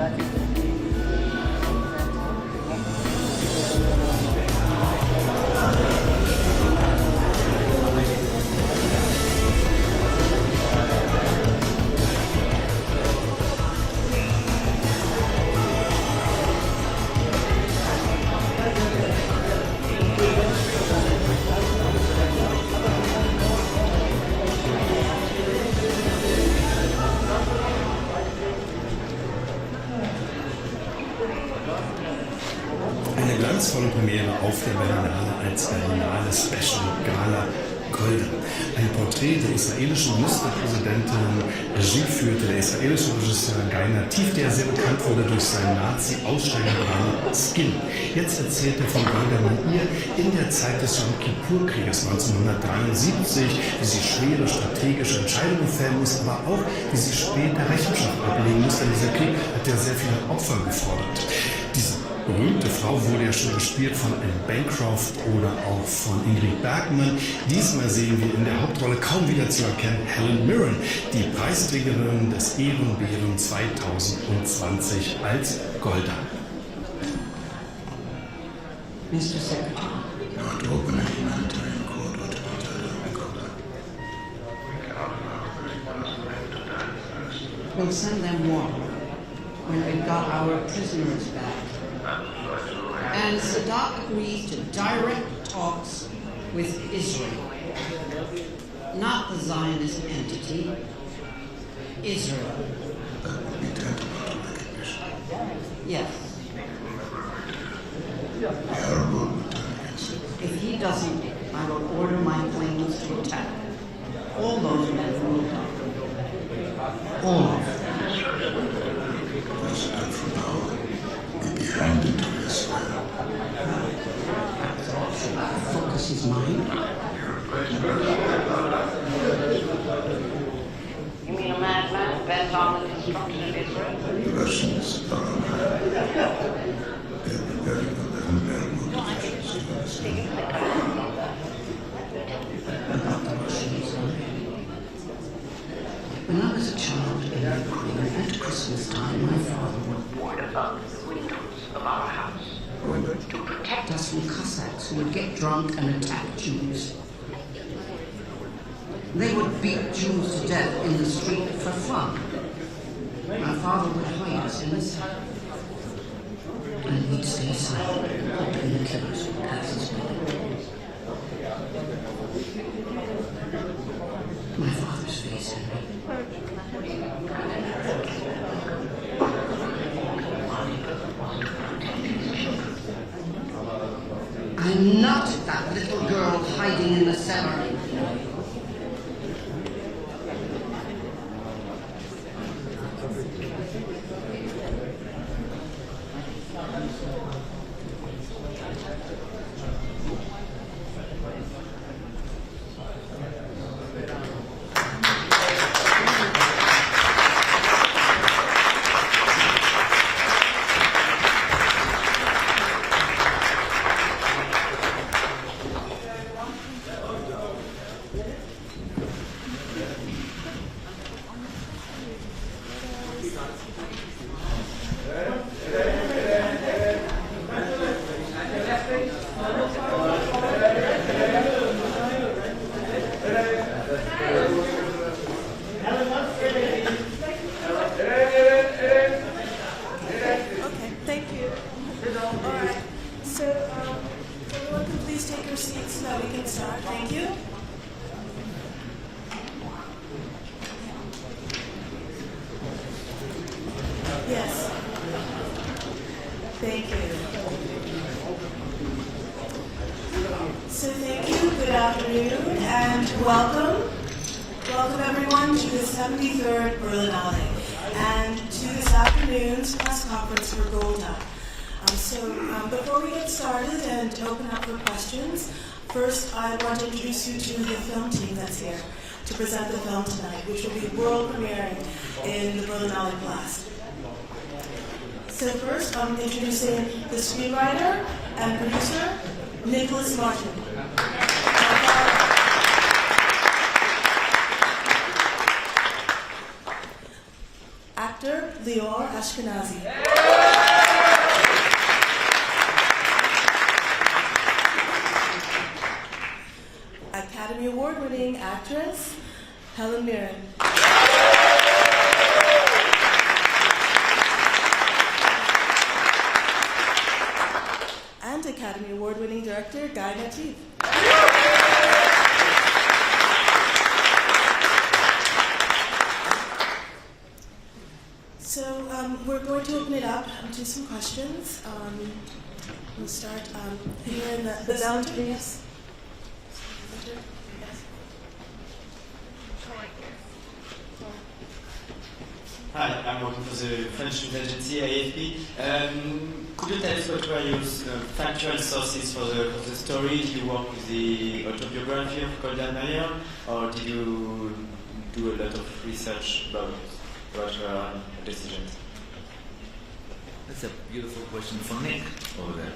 Eine glanzvolle Premiere auf der Berlinale als Berlinale Special Gala Golden. Ein Porträt der israelischen Ministerpräsidentin. Regie führte der israelische Regisseur Geiner Tief, der sehr bekannt wurde durch seinen Nazi-Aussteigerdrama Skin. Jetzt erzählt er von Golda Meir in der Zeit des Yom Kippur-Krieges 1973, wie sie schwere strategische Entscheidungen fällen muss, aber auch, wie sie später Rechenschaft ablegen muss, denn dieser Krieg hat ja sehr viele Opfer gefordert. Diese berühmte Frau wurde ja schon gespielt von Anne Bancroft oder auch von Ingrid Bergman. Diesmal sehen wir in der Hauptrolle kaum wieder zu erkennen Helen Mirren, die Preisträgerin des Ehrenbären 2020 als Golda. Mr. Secretary. Not open a humanitarian corridor to Golda. We'll send them water when we've got our prisoners back. And Sadat agrees to direct talks with Israel. Not the Zionist entity, Israel. That will be tantamount to recognition. Yes. The Arab will turn against it. If he doesn't, I will order my planes to attack. All those men will die. All of them. President from power may be handed to Israel. Focus his mind. You mean a madman bent on the destruction of Israel? The Russians are on high. They are preparing 11 very motivations to Israel. When I was a child in Ukraine at Christmas time, my father would Ward above the windows of our house to protect us from Cossacks who would get drunk and attack Jews. They would beat Jews to death in the street for fun. My father would hide us in this house. And we'd stay silent, hoping the killers would pass us by. My father's face, Henry. I'm not that little girl hiding in the cellar. First, I want to introduce you to the film team that's here to present the film tonight, which will be world premiering in the Berlinale Blast. So first, I'm introducing the screenwriter and producer, Nicholas Martin. actor Lior Ashkenazi. Academy Award-winning actress Helen Mirren. And Academy Award-winning director Guy Nativ. So we're going to open it up to some questions. We'll start here in the down, please. Hi, I'm working for the French news agency AFP. Could you tell us what were your factual sources for the story? Did you work with the autobiography of Golda Meir, or did you do a lot of research about what were decisions? That's a beautiful question for Nick over there.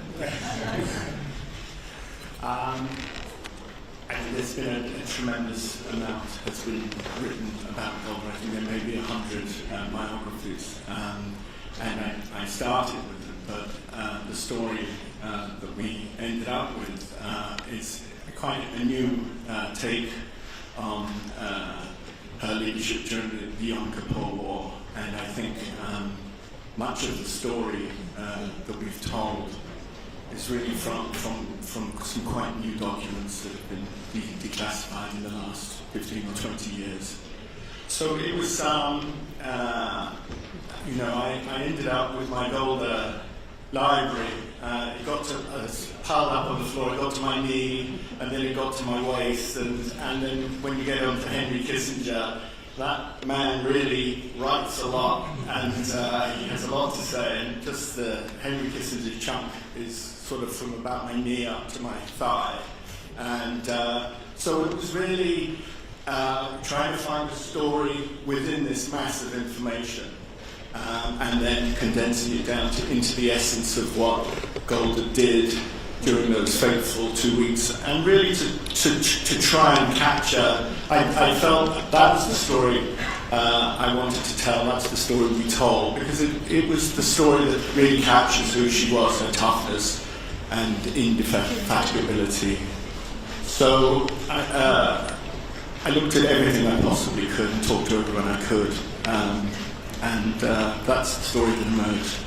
And there's been a tremendous amount has been written about Golda. I think there may be 100 biographies, and I started with them, but the story that we ended up with is quite a new take on her leadership during the Yom Kippur War, and I think much of the story that we've told is really from some quite new documents that have been declassified in the last 15 or 20 years. So it was, I ended up with my Golda library. It got piled up on the floor, it got to my knee, and then it got to my waist, and then when you get on to Henry Kissinger, that man really writes a lot, and he has a lot to say, and just the Henry Kissinger chunk is sort of from about my knee up to my thigh. And so it was really trying to find a story within this mass of information, and then condensing it down into the essence of what Golda did during those fateful 2 weeks, and really to try and capture. I felt that was the story I wanted to tell. That's the story we told, because it was the story that really captures who she was, her toughness and indefatigability. So I looked at everything I possibly could and talked to everyone I could, and that's the story that emerged.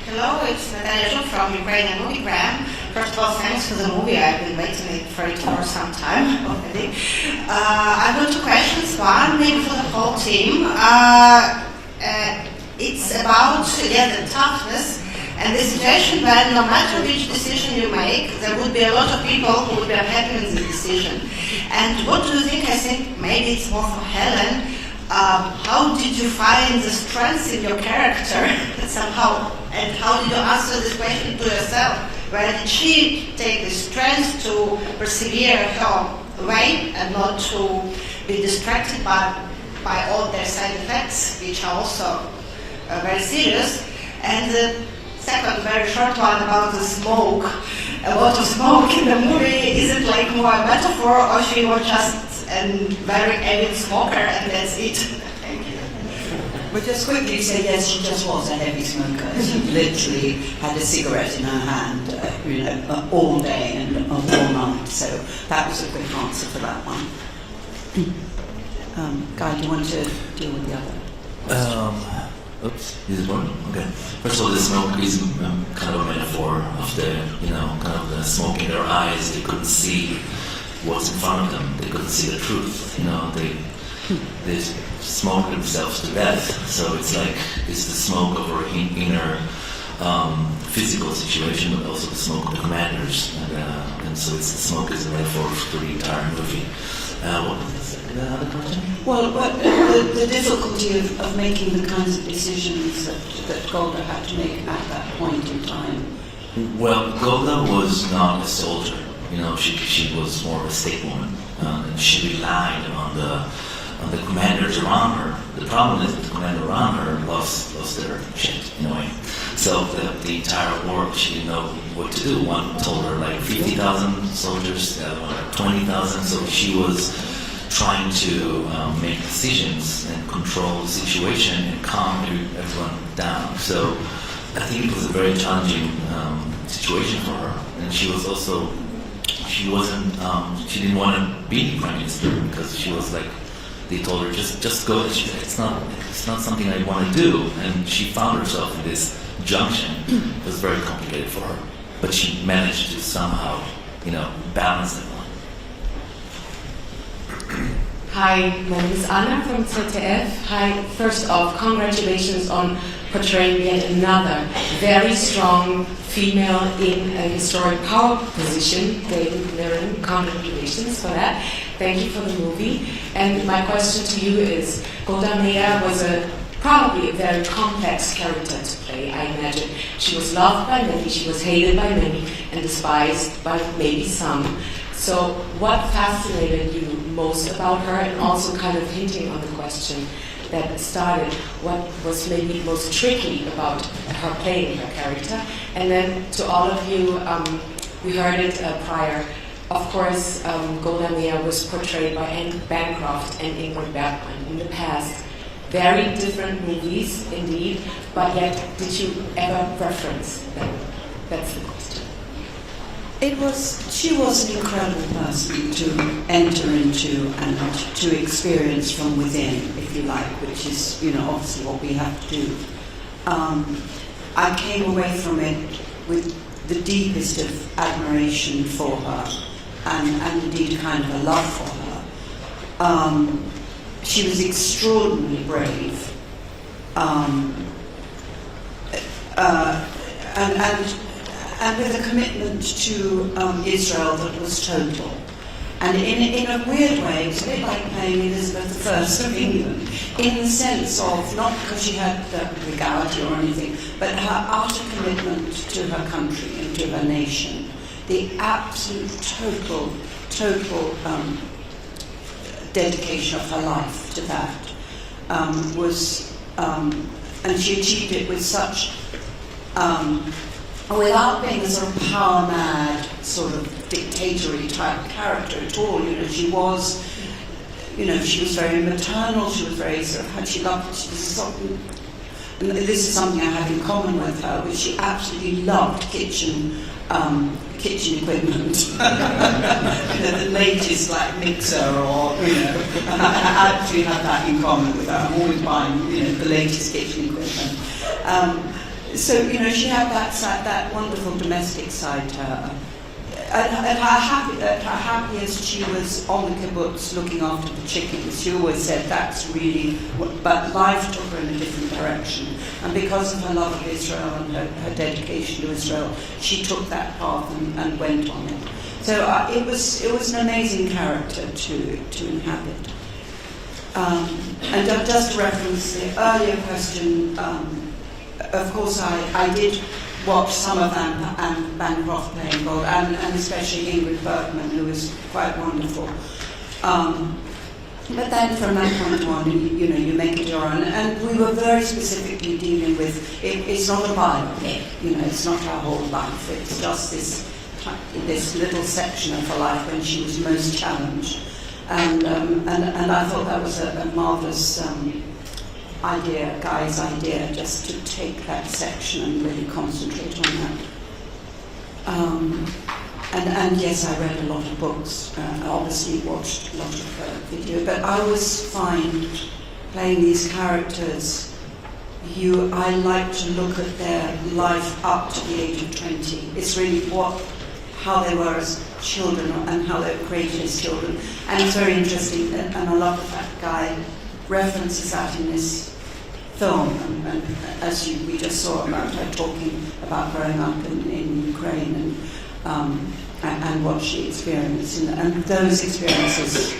Hello, it's Natalia from Ukrainian Moviegram. First of all, thanks for the movie. I've been waiting for it for some time already. I've got two questions. One, maybe for the whole team. It's about, the toughness and the situation when no matter which decision you make, there would be a lot of people who would be unhappy with the decision. And what do you think? I think maybe it's more for Helen. How did you find the strength in your character somehow, and how did you answer this question to yourself? Where did she take the strength to persevere her way and not to be distracted by all their side effects, which are also very serious? And the second very short one about the smoke. A lot of smoke in the movie, is it like more a metaphor, or she was just a very avid smoker and that's it? Thank you. But just quickly say, yes, she just was a heavy smoker. She literally had a cigarette in her hand, all day and all night. So that was a quick answer for that one. Guy, do you want to deal with the other? Oops, this is one? Okay. First of all, the smoke is kind of a metaphor of the, kind of the smoke in their eyes. They couldn't see what's in front of them. They couldn't see the truth. They smoke themselves to death. So it's like, it's the smoke of our inner physical situation, but also the smoke of the commanders. And so the smoke is a metaphor for the entire movie. What was the other question? Well, the difficulty of making the kinds of decisions that Golda had to make at that point in time. Well, Golda was not a soldier. She was more of a stateswoman, and she relied on the commanders around her. The problem is that the commander around her lost their shit in a way. So the entire war, she didn't know what to do. One told her like 50,000 soldiers, the other one like 20,000. So she was trying to make decisions and control the situation and calm everyone down. So I think it was a very challenging situation for her, and she was also, she didn't want to be prime minister because she was like, they told her just go. It's not something I want to do, and she found herself in this junction. It was very complicated for her, but she managed to somehow, balance it. Hi, my name is Anna from ZDF. Hi, first off, congratulations on portraying yet another very strong female in a historic power position. David Mirren, congratulations for that. Thank you for the movie. And my question to you is, Golda Meir was probably a very complex character to play, I imagine. She was loved by many, she was hated by many, and despised by maybe some. So what fascinated you most about her, and also kind of hinting on the question that started, what was maybe most tricky about her playing her character? And then to all of you, we heard it prior, of course, Golda Meir was portrayed by Anne Bancroft and Ingrid Bergman in the past. Very different movies indeed, but yet did you ever reference them? That's the question. She was an incredible person to enter into and to experience from within, if you like, which is, obviously what we have to do. I came away from it with the deepest of admiration for her and indeed kind of a love for her. She was extraordinarily brave. And with a commitment to Israel that was total. And in a weird way, it was a bit like playing Elizabeth I of England, in the sense of, not because she had regality or anything, but her utter commitment to her country and to her nation. The absolute total dedication of her life to that and she achieved it with such, without being a sort of power-mad, sort of dictator-y type character at all. She was very maternal. She was very sort of, and this is something I have in common with her, which she absolutely loved kitchen equipment, the latest like mixer or and I actually have that in common with her. I'm always buying the latest kitchen equipment. So she had that wonderful domestic side to her. At her happiest, she was on the kibbutz looking after the chickens. She always said that's really but life took her in a different direction. And because of her love of Israel and her dedication to Israel, she took that path and went on it. So it was an amazing character to inhabit. And just to reference the earlier question, of course I did watch some of Anne Bancroft playing Gold, and especially Ingrid Bergman, who was quite wonderful. But then from that point on, you make it your own. And we were very specifically dealing with, it's not a biopic, it's not her whole life. It's just this little section of her life when she was most challenged. And I thought that was a marvelous Guy's idea, just to take that section and really concentrate on that. And yes, I read a lot of books, obviously watched a lot of video, but I always find playing these characters, I like to look at their life up to the age of 20. It's really how they were as children and how they were created as children. And it's very interesting, and I love the fact Guy references that in this film, and as we just saw about her talking about growing up in Ukraine and what she experienced, and those experiences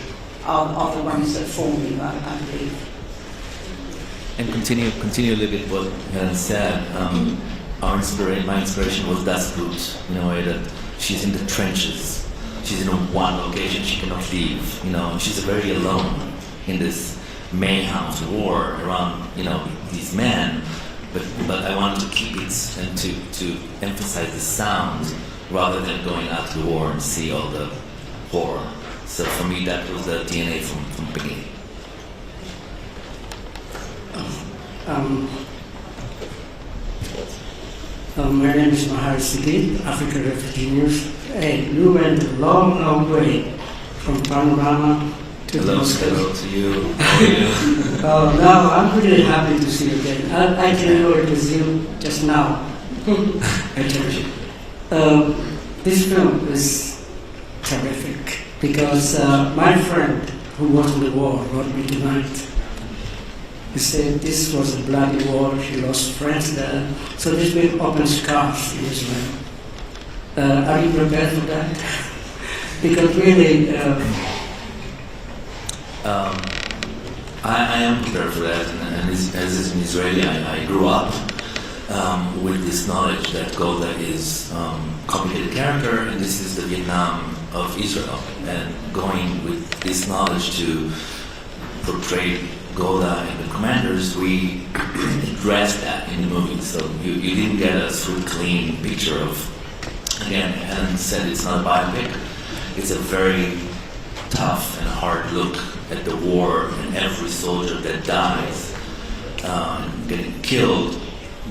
are the ones that form you, I believe. And continue a little bit what Helen said. My inspiration was Das Blut, in a way that she's in the trenches. She's in one location, she cannot leave. She's very alone in this mayhem, war around these men. But I wanted to keep it and to emphasize the sound rather than going out to war and see all the horror. So for me, that was the DNA from the beginning. My name is Mahar Siddiq, African Refugee News. Hey, you went a long, long way from Panorama to Hello to you. How are you? Now I'm really happy to see you again. I didn't know it was you just now. Actually, this film is terrific because my friend who was in the war wrote me tonight. He said this was a bloody war, he lost friends there, so there's been open scars in Israel. Are you prepared for that? Because really... I am prepared for that, and as an Israeli, I grew up with this knowledge that Golda is a complicated character, and this is the Vietnam of Israel, and going with this knowledge to portray Golda and the commanders, we addressed that in the movie. So you didn't get a sort of clean picture of, again, Helen said it's not a biopic, it's a very tough and hard look at the war and every soldier that dies getting killed.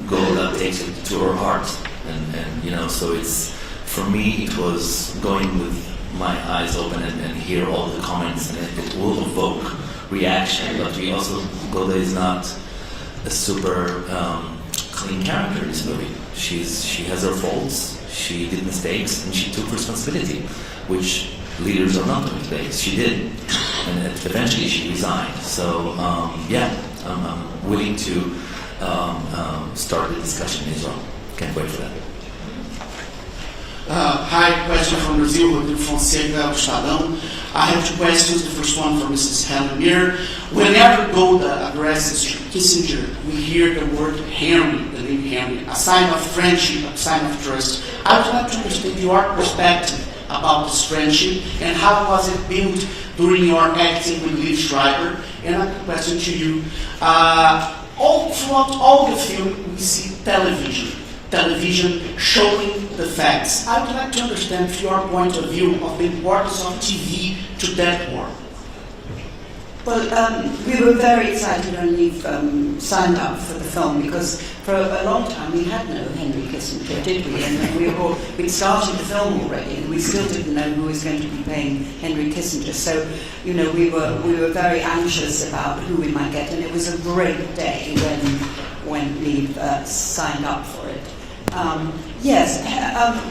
Golda takes it to her heart, and you know, so it's, for me, it was going with my eyes open and hear all the comments, and it will evoke reaction. But we also, Golda is not a super clean character in this movie. She has her faults, she did mistakes, and she took responsibility, which leaders are not doing mistakes. She did, and eventually she resigned. So yeah, I'm willing to start the discussion in Israel. Can't wait for that. Hi, question from Brazil, Rodrigo Fonseca, Estadão. I have two questions. The first one for Mrs. Helen Mir. Whenever Golda addresses Kissinger, we hear the word Henry, the name Henry, a sign of friendship, a sign of trust. I would like to understand your perspective about this friendship and how was it built during your acting with Liv Schreiber. And a question to you. Throughout all the film, we see television showing the facts. I would like to understand your point of view of the importance of TV to that war. Well, we were very excited when we signed up for the film because for a long time we had no Henry Kissinger, did we? And we'd started the film already and we still didn't know who was going to be playing Henry Kissinger. So, you know, we were very anxious about who we might get, and it was a great day when we signed up for it. Yes,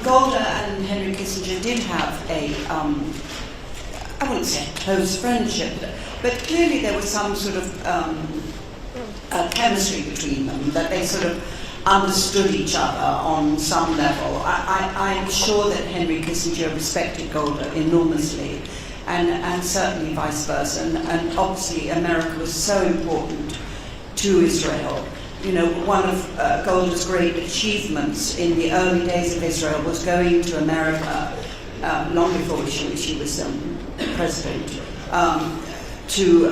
Golda and Henry Kissinger did have a, I wouldn't say close friendship, but clearly there was some sort of chemistry between them, that they sort of understood each other on some level. I'm sure that Henry Kissinger respected Golda enormously, and certainly vice versa. And obviously America was so important to Israel. You know, one of Golda's great achievements in the early days of Israel was going to America, long before she was president, to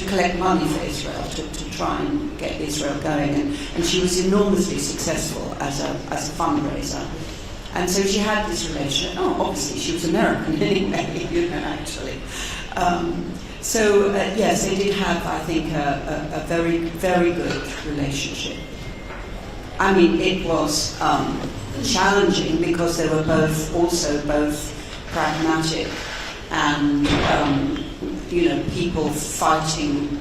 collect money for Israel, to try and get Israel going, and she was enormously successful as a fundraiser. And so she had this relation. Obviously she was American anyway, you know, actually. So yes, they did have, I think, a very, very good relationship. I mean, it was challenging because they were both pragmatic and you know, people fighting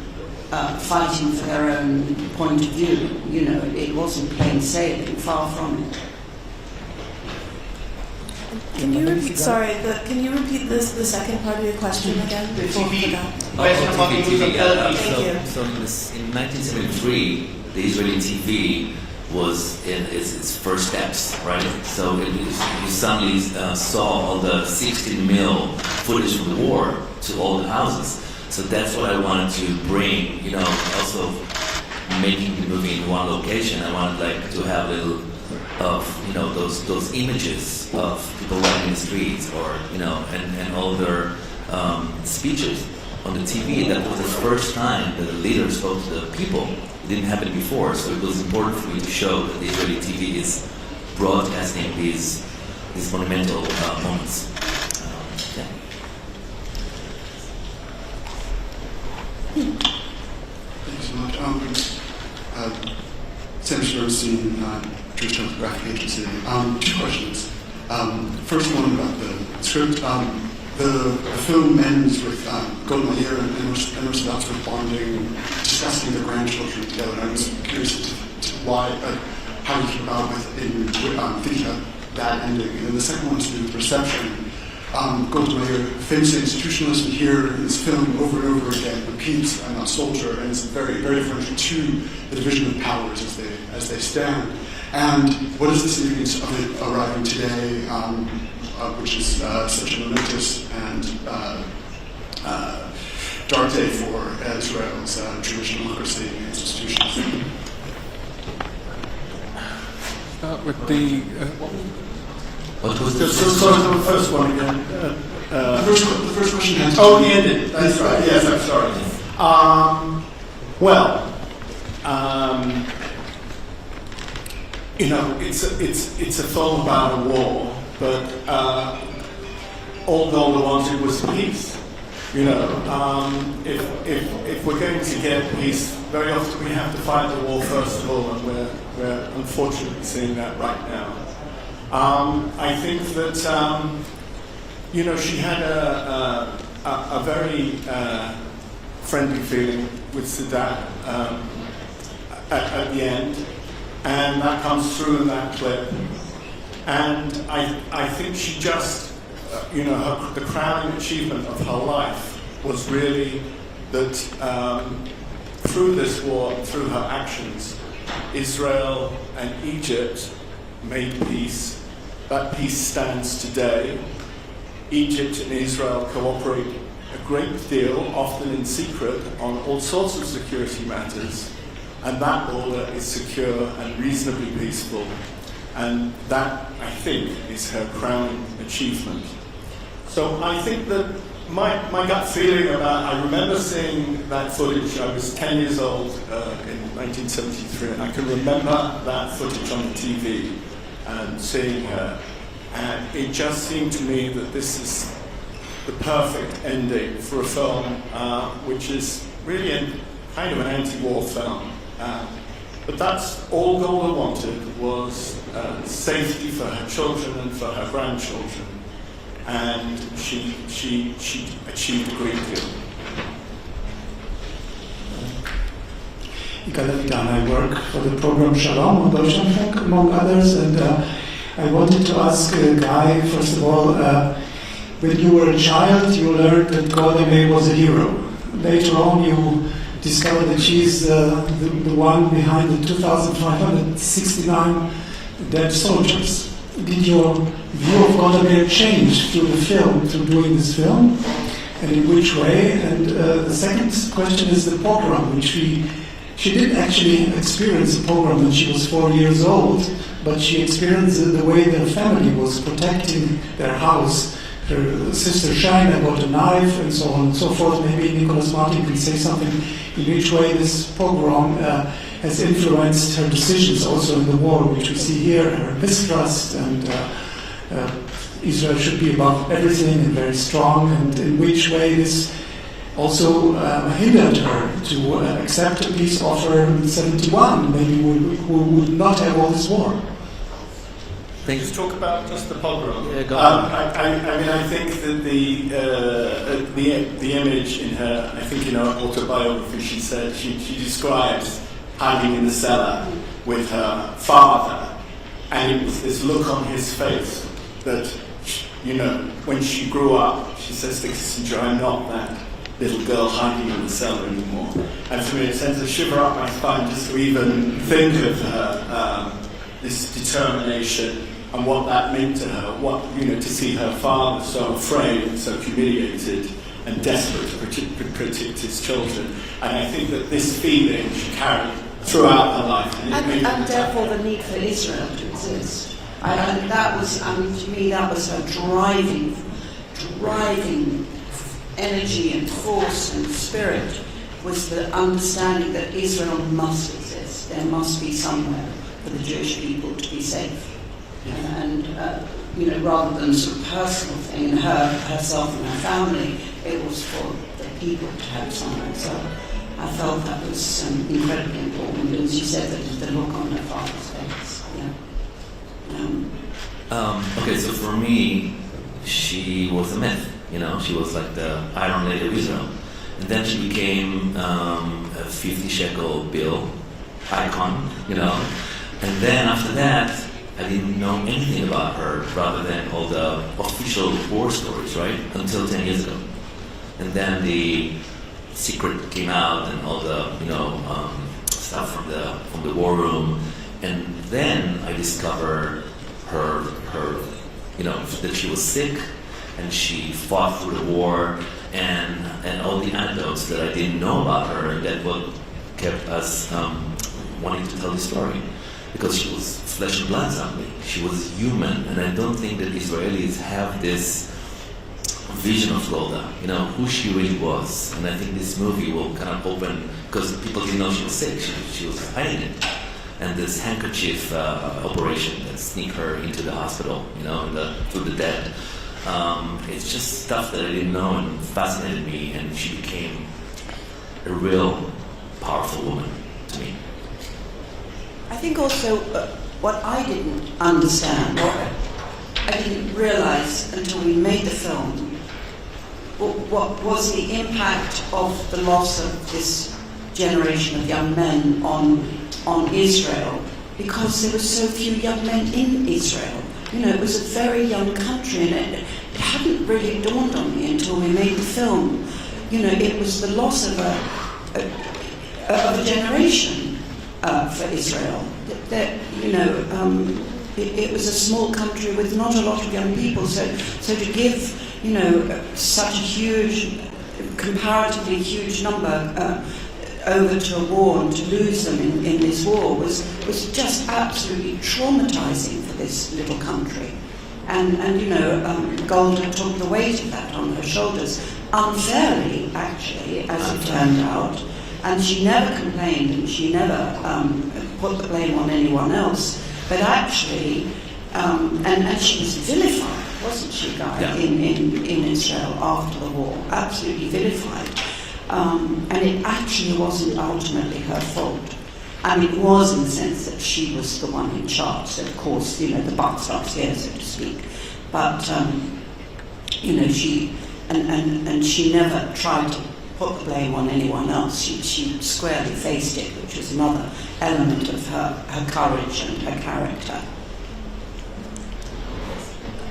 for their own point of view. You know, it wasn't plain sailing, far from it. Can you repeat the second part of your question again? So in 1973, the Israeli TV was in its first steps, right? So you suddenly saw all the 16mm footage from the war to all the houses. So that's what I wanted to bring, you know, also making the movie in one location. I wanted like to have a little of, you know, those images of people walking in the streets, or, you know, and all their speeches on the TV. That was the first time that the leader spoke to the people. It didn't happen before, so it was important for me to show that the Israeli TV is broadcasting these monumental moments. Yeah. Thanks so much. Sam Bernstein, Jewish Photographic Agency. 2 questions. First one about the script. The film ends with Golda Meir and Orthodox bonding, discussing their grandchildren together. And I was curious why, how you came about with thinking about that ending. And then the second one is to do with reception. Golda Meir, famous institutionalist, and here in this film over and over again repeats, "I'm not soldier," and it's very, very different to the division of powers as they stand. And what is the significance of it arriving today, which is such a momentous and dark day for Israel's Jewish democracy and institutions? Start with the. What was the first one again? The first question has the ending. That's right. Yes, I'm sorry. It's a film about a war, but all Golda wanted was peace. If we're going to get peace, very often we have to fight the war first of all, and we're unfortunately seeing that right now. I think that she had a very friendly feeling with Sadat at the end, and that comes through in that clip. And I think she just, the crowning achievement of her life was really that through this war, through her actions, Israel and Egypt made peace. That peace stands today. Egypt and Israel cooperate a great deal, often in secret, on all sorts of security matters, and that border is secure and reasonably peaceful. And that, I think, is her crowning achievement. So I think that my gut feeling about, I remember seeing that footage, I was 10 years old in 1973, and I can remember that footage on the TV and seeing her. And it just seemed to me that this is the perfect ending for a film which is really kind of an anti-war film. But that's all Golda wanted, was safety for her children and for her grandchildren. And she achieved a great deal. I work for the program Shalom on Deutschlandfunk, among others, and I wanted to ask Guy, first of all, when you were a child, you learned that Golda Meir was a hero. Later on, you discovered that she's the one behind the 2,569 dead soldiers. Did your view of Golda Meir change through the film, through doing this film, and in which way? And the second question is the pogrom, which she did actually experience a pogrom when she was 4 years old, but she experienced the way their family was protecting their house. Her sister Shaina got a knife and so on and so forth. Maybe Nicholas Martin can say something in which way this pogrom has influenced her decisions also in the war, which we see here, her mistrust, and Israel should be above everything and very strong, and in which way this also hindered her to accept a peace offer in 1971, maybe we would not have all this war. Let's talk about just the pogrom. Yeah, go on. I think that the image in her, I think in her autobiography, she said she describes hiding in the cellar with her father, and it was this look on his face that, when she grew up, she says to Kissinger, "I'm not that little girl hiding in the cellar anymore." And for me, it sends a shiver up my spine just to even think of her, this determination and what that meant to her. To see her father so afraid and so humiliated and desperate to protect his children. And I think that this feeling she carried throughout her life. And therefore the need for Israel to exist. And that was, to me, that was her driving energy and force and spirit, was the understanding that Israel must exist. There must be somewhere for the Jewish people to be safe. And rather than sort of personal thing in herself and her family, it was for the people to have someone. So I felt that was incredibly important. And she said that the look on her father's face. Okay, so for me, she was a myth. She was like the Iron Lady of Israel. And then she became a 50 shekel bill icon, And then after that, I didn't know anything about her rather than all the official war stories, right? Until 10 years ago. And then the secret came out and all the, stuff from the war room. And then I discovered her, that she was sick and she fought through the war and all the anecdotes that I didn't know about her, and that what kept us wanting to tell the story. Because she was flesh and blood something. She was human, and I don't think that Israelis have this vision of Golda, who she really was. And I think this movie will kind of open, because people didn't know she was sick, she was hiding it. And this handkerchief operation that sneaked her into the hospital, through the dead. It's just stuff that I didn't know and fascinated me, and she became a real powerful woman to me. I think also what I didn't understand, or I didn't realize until we made the film, what was the impact of the loss of this generation of young men on Israel, because there were so few young men in Israel. It was a very young country, and it hadn't really dawned on me until we made the film. It was the loss of a generation for Israel. It was a small country with not a lot of young people. So to give such a huge, comparatively huge number over to a war and to lose them in this war was just absolutely traumatizing for this little country. And Golda took the weight of that on her shoulders, unfairly, actually, as it turned out. And she never complained, and she never put the blame on anyone else. But actually, and she was vilified, wasn't she, Guy, in Israel after the war? Absolutely vilified. And it actually wasn't ultimately her fault. It was in the sense that she was the one in charge. So, of course, the buck stops here, so to speak. But, she never tried to put the blame on anyone else. She squarely faced it, which was another element of her courage and her character.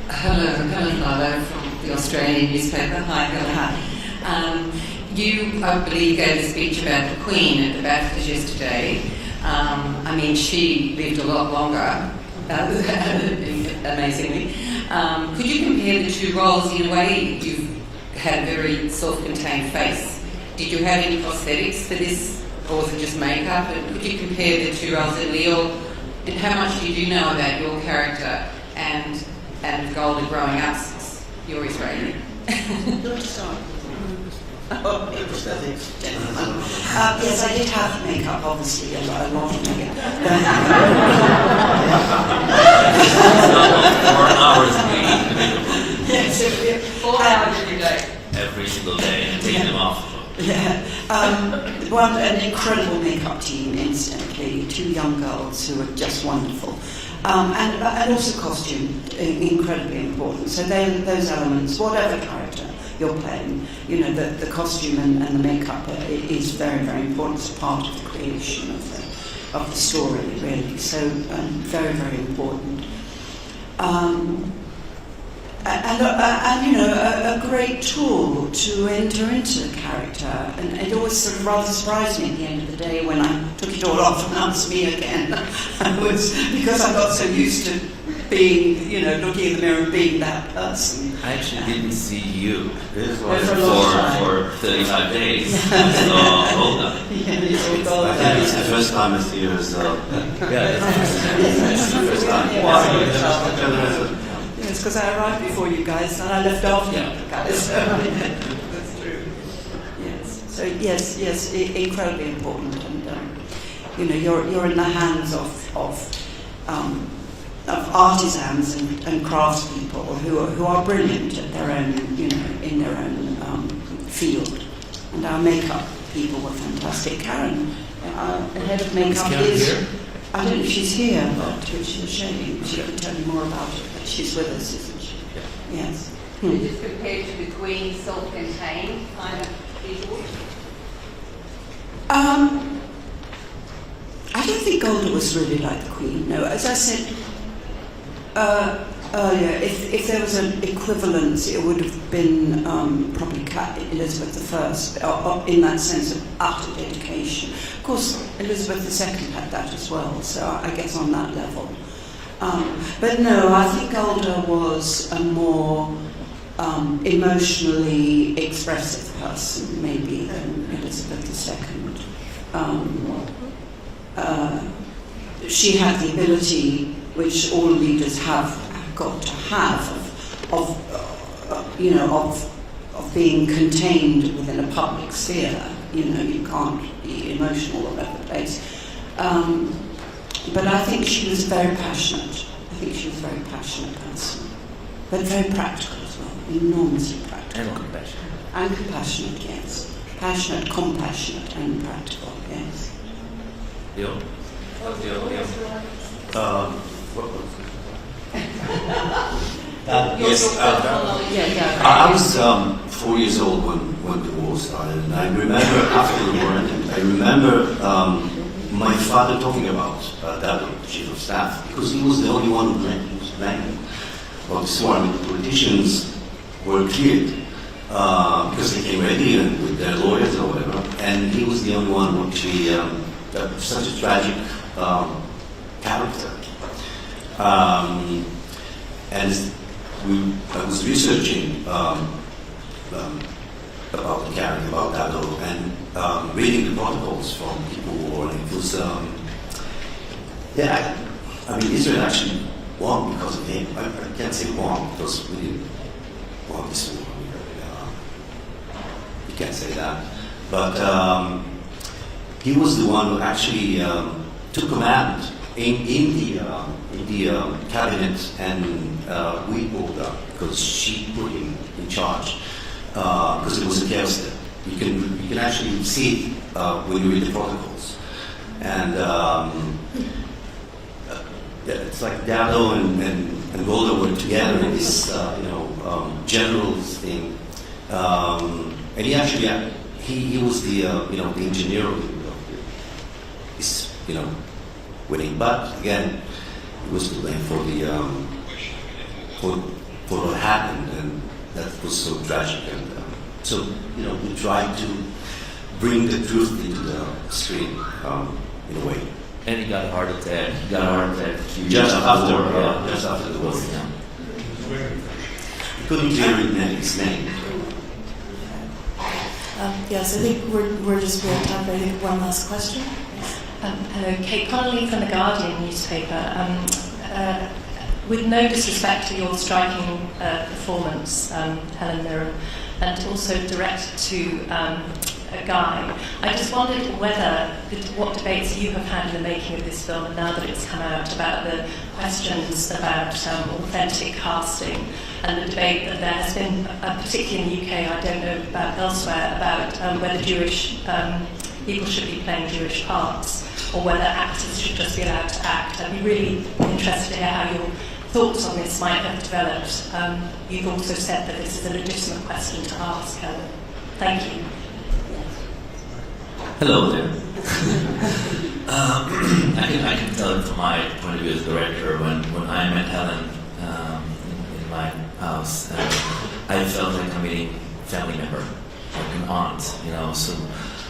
Hello, Helen Marlowe from the Australian newspaper. Hi, Helen. You, I believe, gave a speech about the Queen at the BAFTAs yesterday. She lived a lot longer, amazingly. Could you compare the two roles? In a way, you've had a very self-contained face. Did you have any prosthetics for this, or was it just makeup? And could you compare the two roles? And Leo, how much did you know about your character and Golda growing up? You're Israeli. Yes, I did have makeup, obviously, a lot of makeup. 4 hours a week. Yes, 4 hours every day. Every single day, and taking them off. Yeah. An incredible makeup team, incidentally. 2 young girls who were just wonderful. And also costume, incredibly important. So those elements, whatever character you're playing, the costume and the makeup is very, very important. It's part of the creation of the story, really. So very, very important. A great tool to enter into the character. And it always sort of rather surprised me at the end of the day when I took it all off and that was me again. Because I got so used to being, looking in the mirror and being that person. I actually didn't see you for 35 days. Yeah. So, hold on. It's the first time I see you as well. It's the first time. Yes, because I arrived before you guys and I left after you guys. That's true. Yes. So yes, incredibly important, and you're in the hands of artisans and craftspeople who are brilliant at their own in their own field. And our makeup people were fantastic. Karen, our head of makeup is here? I don't know if she's here, but which is a shame. She could tell you more about it, but she's with us, isn't she? Yeah. Yes. Just compared to the Queen's self-contained kind of visual? I don't think Golda was really like the Queen. No, as I said earlier, if there was an equivalence, it would have been probably Elizabeth I, in that sense of utter dedication. Of course, Elizabeth II had that as well, so I guess on that level. But no, I think Golda was a more emotionally expressive person, maybe, than Elizabeth II. She had the ability, which all leaders have got to have, of being contained within a public sphere. You know, you can't be emotional all over the place. But I think she was very passionate. I think she was a very passionate person, but very practical as well, enormously practical. And compassionate. And compassionate, yes. Passionate, compassionate, and practical, yes. Leo? Yes, I was 4 years old when the war started, and I remember after the war ended, I remember my father talking about that, the chief of staff, because he was the only one who was blaming about this war. I mean, the politicians were cleared because they came ready and with their lawyers or whatever, and he was the only one who actually such a tragic character. And I was researching about the carrying, about Dado, and reading the protocols from people who were, it was, I mean, Israel actually won because of him. I can't say won because we didn't won this war. You can't say that. But he was the one who actually took command in the cabinet, and we pulled up because she put him in charge because it was a chaos there. You can actually see it when you read the protocols, and it's like Dado and Golda were together in this generals thing, and he actually he was the the engineer of this winning, but again, he was to blame for the for what happened, and that was so tragic. And so we tried to bring the truth into the screen in a way. And he got a heart attack. Just after the war. Yeah. He couldn't hear his name. Yes, I think we're just going to have maybe one last question. Hello, Kate Connolly from The Guardian newspaper. With no disrespect to your striking performance, Helen Mirren, and also directed to Guy, I just wondered what debates you have had in the making of this film, and now that it's come out, about the questions about authentic casting, and the debate that there has been, particularly in the UK, I don't know about elsewhere, about whether Jewish people should be playing Jewish parts, or whether actors should just be allowed to act. I'd be really interested to hear how your thoughts on this might have developed. You've also said that this is a legitimate question to ask, Helen. Thank you. Hello there. I can tell it from my point of view as director. When I met Helen in my house, I felt like I'm meeting a family member, like an aunt, so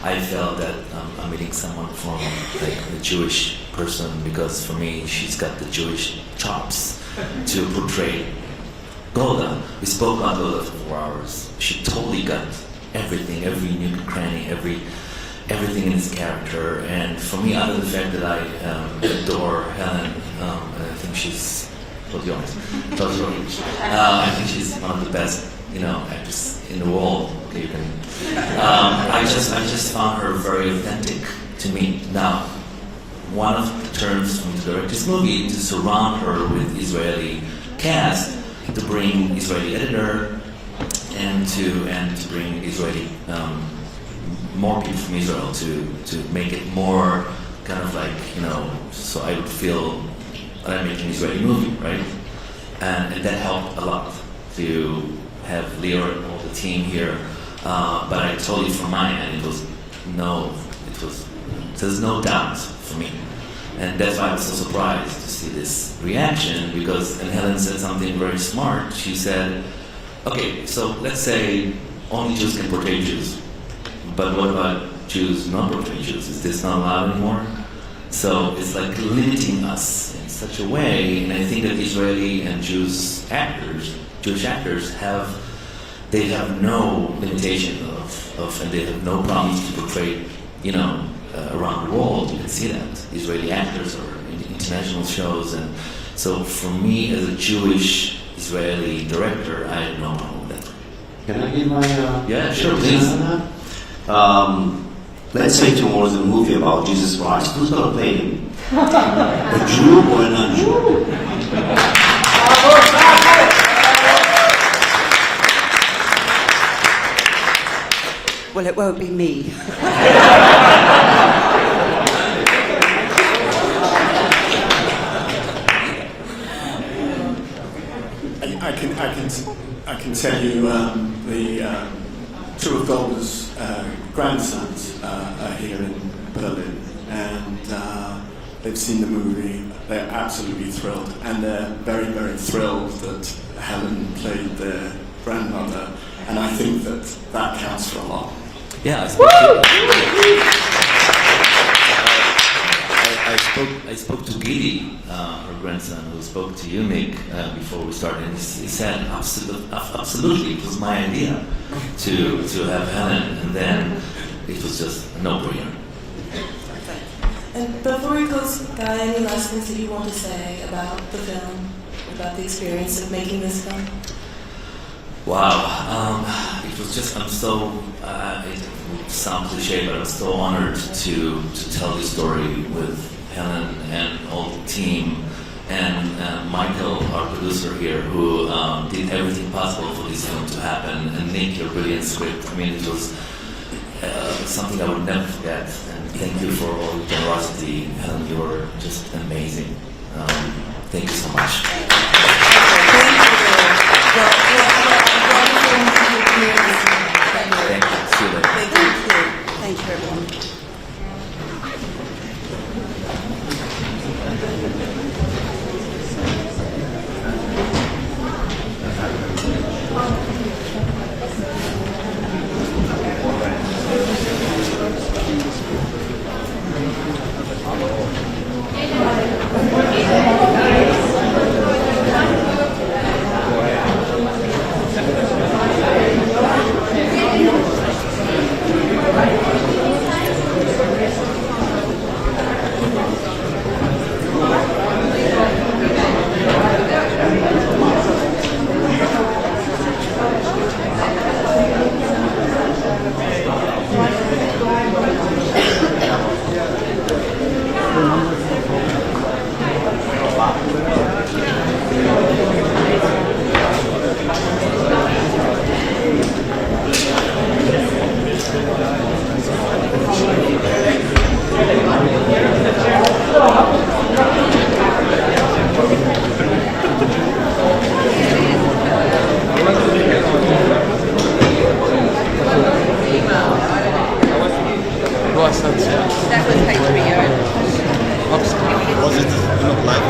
I felt that I'm meeting someone from like a Jewish person, because for me she's got the Jewish chops to portray Golda. We spoke about Golda for 4 hours. She totally got everything, every nook and cranny, everything in his character. And for me, other than the fact that I adore Helen, and I think she's, to be honest, I think she's one of the best, actors in the world. Okay, you can. I just found her very authentic to me. Now, one of the terms from the director's movie to surround her with Israeli cast, to bring Israeli editor, and to bring Israeli more people from Israel to make it more kind of like, so I would feel that I'm making an Israeli movie, right? And that helped a lot to have Leo and all the team here. But I told you from my end, there's no doubt for me. And that's why I was so surprised to see this reaction, and Helen said something very smart. She said, okay, so let's say only Jews can portray Jews, but what about Jews not portraying Jews? Is this not allowed anymore? So it's like limiting us in such a way, and I think that Israeli and Jewish actors have no limitation and they have no problems to portray, around the world. You can see that Israeli actors or in international shows, and so for me as a Jewish Israeli director, I have no problem with that. Can I give my yeah, sure, please. Let's say tomorrow's a movie about Jesus Christ. Who's going to play him? A Jew or a non-Jew? Well, it won't be me. I can tell you the two of Golda's grandsons are here in Berlin, and they've seen the movie. They're absolutely thrilled, and they're very, very thrilled that Helen played their grandmother, and I think that counts for a lot. Yeah, I spoke to Gidi, her grandson, who spoke to you, Nick, before we started, and he said, absolutely, it was my idea to have Helen, and then it was just a no-brainer. And before we close, Guy, any last things that you want to say about the film, about the experience of making this film? Wow, it was just, it sounds cliche, but I'm so honored to tell this story with Helen and all the team, and Michael, our producer here, who did everything possible for this film to happen, and Nick, your brilliant script. I mean, it was something I would never forget, and thank you for all your generosity. Helen, you're just amazing. Thank you so much. Thank you. See you later. Thank you, everyone. That was HBO. Was it not live?